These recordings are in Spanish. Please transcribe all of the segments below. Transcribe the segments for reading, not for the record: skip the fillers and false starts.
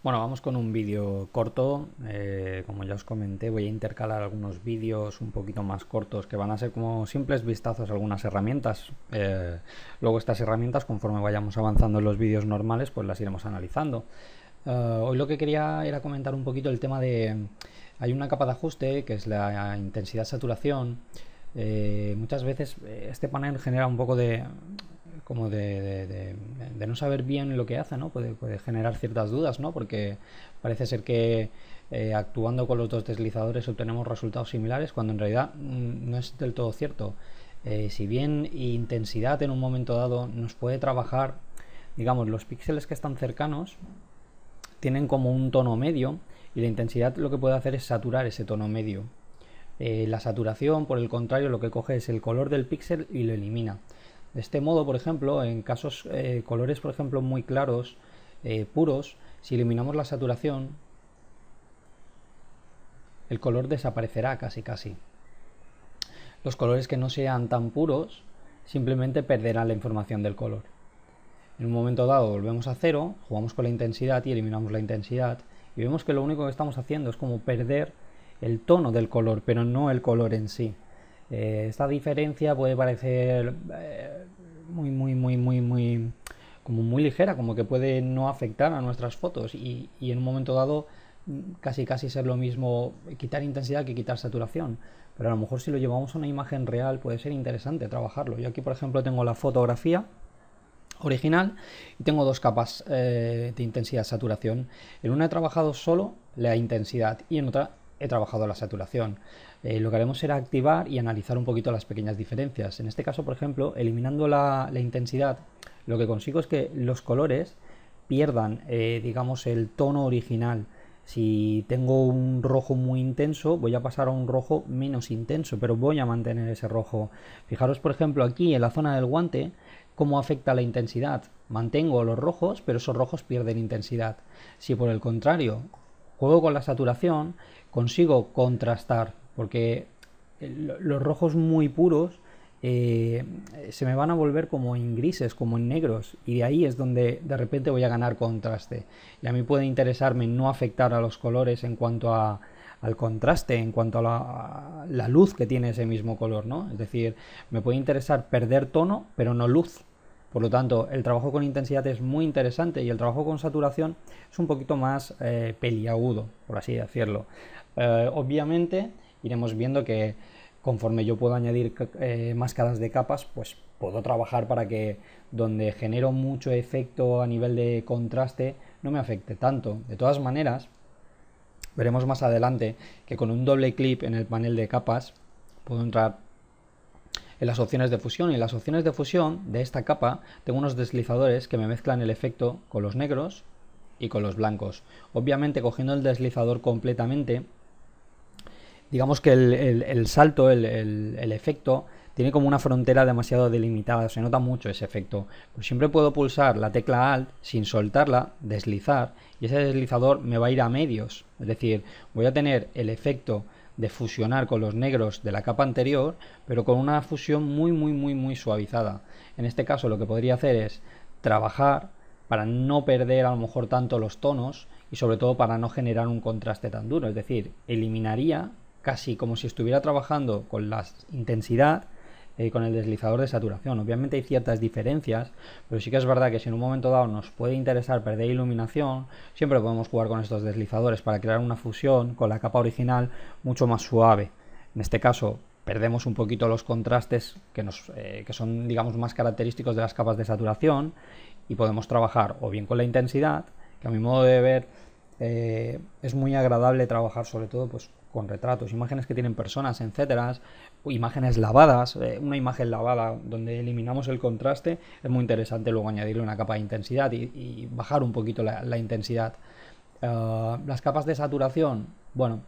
Bueno, vamos con un vídeo corto. Como ya os comenté, voy a intercalar algunos vídeos un poquito más cortos que van a ser como simples vistazos a algunas herramientas. Luego estas herramientas, conforme vayamos avanzando en los vídeos normales, pues las iremos analizando. Hoy lo que quería era comentar un poquito el tema de... Hay una capa de ajuste que es la intensidad saturación. Muchas veces este panel genera un poco de no saber bien lo que hace, ¿no? Puede generar ciertas dudas, ¿no? Porque parece ser que actuando con los dos deslizadores obtenemos resultados similares, cuando en realidad no es del todo cierto. Si bien intensidad en un momento dado nos puede trabajar, digamos, los píxeles que están cercanos tienen como un tono medio, y la intensidad lo que puede hacer es saturar ese tono medio. La saturación, por el contrario, lo que coge es el color del píxel y lo elimina. De este modo, por ejemplo, en casos colores, por ejemplo, muy claros, puros, si eliminamos la saturación, el color desaparecerá casi. Los colores que no sean tan puros simplemente perderán la información del color. En un momento dado volvemos a cero, jugamos con la intensidad y eliminamos la intensidad, y vemos que lo único que estamos haciendo es como perder el tono del color, pero no el color en sí. Esta diferencia puede parecer como muy ligera, como que puede no afectar a nuestras fotos, y en un momento dado casi ser lo mismo quitar intensidad que quitar saturación. Pero a lo mejor si lo llevamos a una imagen real puede ser interesante trabajarlo. Yo aquí, por ejemplo, tengo la fotografía original y tengo dos capas de intensidad saturación. En una he trabajado solo la intensidad y en otra he trabajado la saturación. Lo que haremos será activar y analizar un poquito las pequeñas diferencias. En este caso, por ejemplo, eliminando la intensidad, lo que consigo es que los colores pierdan, digamos, el tono original. Si tengo un rojo muy intenso, voy a pasar a un rojo menos intenso, pero voy a mantener ese rojo. Fijaros, por ejemplo, aquí en la zona del guante, cómo afecta la intensidad. Mantengo los rojos, pero esos rojos pierden intensidad. Si por el contrario juego con la saturación, consigo contrastar, porque los rojos muy puros se me van a volver como en grises, como en negros, y de ahí es donde de repente voy a ganar contraste. Y a mí puede interesarme no afectar a los colores en cuanto al contraste, en cuanto a la luz que tiene ese mismo color, ¿no? Es decir, me puede interesar perder tono, pero no luz. Por lo tanto, el trabajo con intensidad es muy interesante y el trabajo con saturación es un poquito más peliagudo, por así decirlo. Obviamente, iremos viendo que conforme yo puedo añadir máscaras de capas, pues puedo trabajar para que donde genero mucho efecto a nivel de contraste no me afecte tanto. De todas maneras, veremos más adelante que con un doble clic en el panel de capas puedo entrar en las opciones de fusión, y en las opciones de fusión de esta capa tengo unos deslizadores que me mezclan el efecto con los negros y con los blancos. Obviamente, cogiendo el deslizador completamente, digamos que el salto, el efecto, tiene como una frontera demasiado delimitada, se nota mucho ese efecto. Pues siempre puedo pulsar la tecla Alt sin soltarla, deslizar, y ese deslizador me va a ir a medios. Es decir, voy a tener el efecto de fusionar con los negros de la capa anterior, pero con una fusión muy suavizada. En este caso lo que podría hacer es trabajar para no perder a lo mejor tanto los tonos, y sobre todo para no generar un contraste tan duro. Es decir, eliminaría casi como si estuviera trabajando con la intensidad con el deslizador de saturación. Obviamente hay ciertas diferencias, pero sí que es verdad que si en un momento dado nos puede interesar perder iluminación, siempre podemos jugar con estos deslizadores para crear una fusión con la capa original mucho más suave. En este caso perdemos un poquito los contrastes que son, digamos, más característicos de las capas de saturación, y podemos trabajar o bien con la intensidad, que a mi modo de ver es muy agradable trabajar sobre todo pues con retratos, imágenes que tienen personas, etcétera, imágenes lavadas. Una imagen lavada donde eliminamos el contraste es muy interesante luego añadirle una capa de intensidad y bajar un poquito la intensidad. Las capas de saturación, bueno,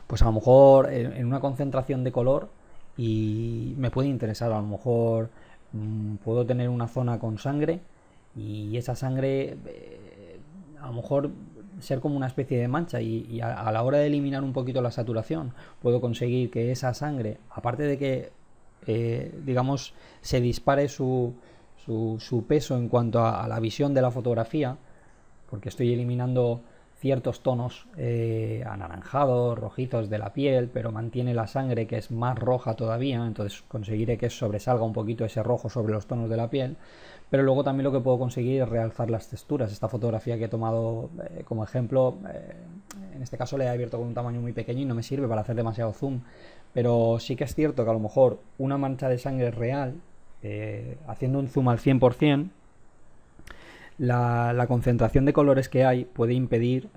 pues a lo mejor en una concentración de color y me puede interesar, a lo mejor puedo tener una zona con sangre, y esa sangre a lo mejor ser como una especie de mancha, y a la hora de eliminar un poquito la saturación puedo conseguir que esa sangre, aparte de que digamos, se dispare su peso en cuanto a la visión de la fotografía, porque estoy eliminando ciertos tonos anaranjados, rojizos de la piel, pero mantiene la sangre que es más roja todavía, entonces conseguiré que sobresalga un poquito ese rojo sobre los tonos de la piel. Pero luego también lo que puedo conseguir es realzar las texturas. Esta fotografía que he tomado como ejemplo, en este caso la he abierto con un tamaño muy pequeño y no me sirve para hacer demasiado zoom, pero sí que es cierto que a lo mejor una mancha de sangre real, haciendo un zoom al 100%, la concentración de colores que hay puede impedir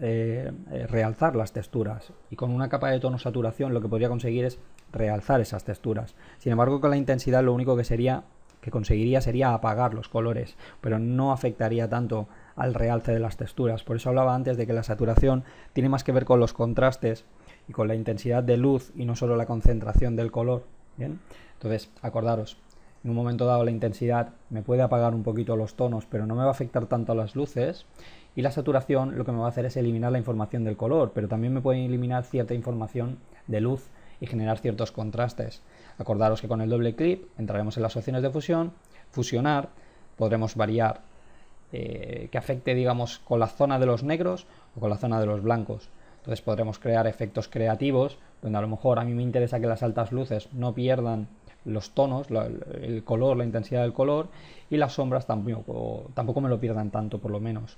realzar las texturas, y con una capa de tono saturación lo que podría conseguir es realzar esas texturas. Sin embargo, con la intensidad lo único que conseguiría sería apagar los colores, pero no afectaría tanto al realce de las texturas. Por eso hablaba antes de que la saturación tiene más que ver con los contrastes y con la intensidad de luz y no solo la concentración del color. ¿Bien? Entonces, acordaros, en un momento dado la intensidad me puede apagar un poquito los tonos, pero no me va a afectar tanto a las luces, y la saturación lo que me va a hacer es eliminar la información del color, pero también me puede eliminar cierta información de luz y generar ciertos contrastes. Acordaros que con el doble clic entraremos en las opciones de fusión, fusionar, podremos variar que afecte, digamos, con la zona de los negros o con la zona de los blancos. Entonces podremos crear efectos creativos donde a lo mejor a mí me interesa que las altas luces no pierdan los tonos, el color, la intensidad del color, y las sombras tampoco me lo pierdan tanto, por lo menos.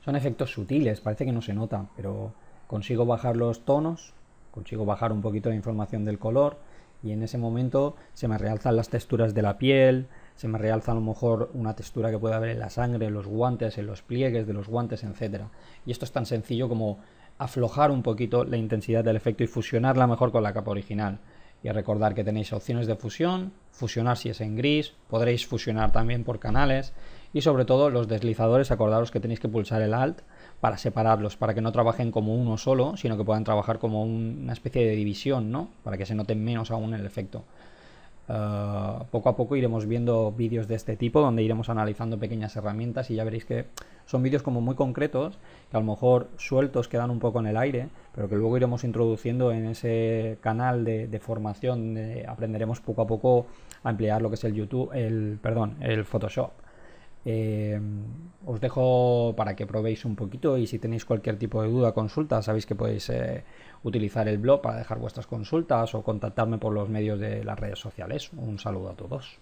Son efectos sutiles, parece que no se nota, pero consigo bajar los tonos, consigo bajar un poquito la información del color, y en ese momento se me realzan las texturas de la piel, se me realza a lo mejor una textura que puede haber en la sangre, en los guantes, en los pliegues de los guantes, etc. Y esto es tan sencillo como aflojar un poquito la intensidad del efecto y fusionarla mejor con la capa original. Y recordar que tenéis opciones de fusión, fusionar si es en gris, podréis fusionar también por canales, y sobre todo los deslizadores, acordaros que tenéis que pulsar el Alt para separarlos, para que no trabajen como uno solo, sino que puedan trabajar como una especie de división, ¿no? Para que se note menos aún el efecto. Poco a poco iremos viendo vídeos de este tipo donde iremos analizando pequeñas herramientas, y ya veréis que son vídeos como muy concretos, que a lo mejor sueltos quedan un poco en el aire, pero que luego iremos introduciendo en ese canal de formación donde aprenderemos poco a poco a emplear lo que es el Photoshop. Os dejo para que probéis un poquito, y si tenéis cualquier tipo de duda, consulta, sabéis que podéis utilizar el blog para dejar vuestras consultas o contactarme por los medios de las redes sociales. Un saludo a todos.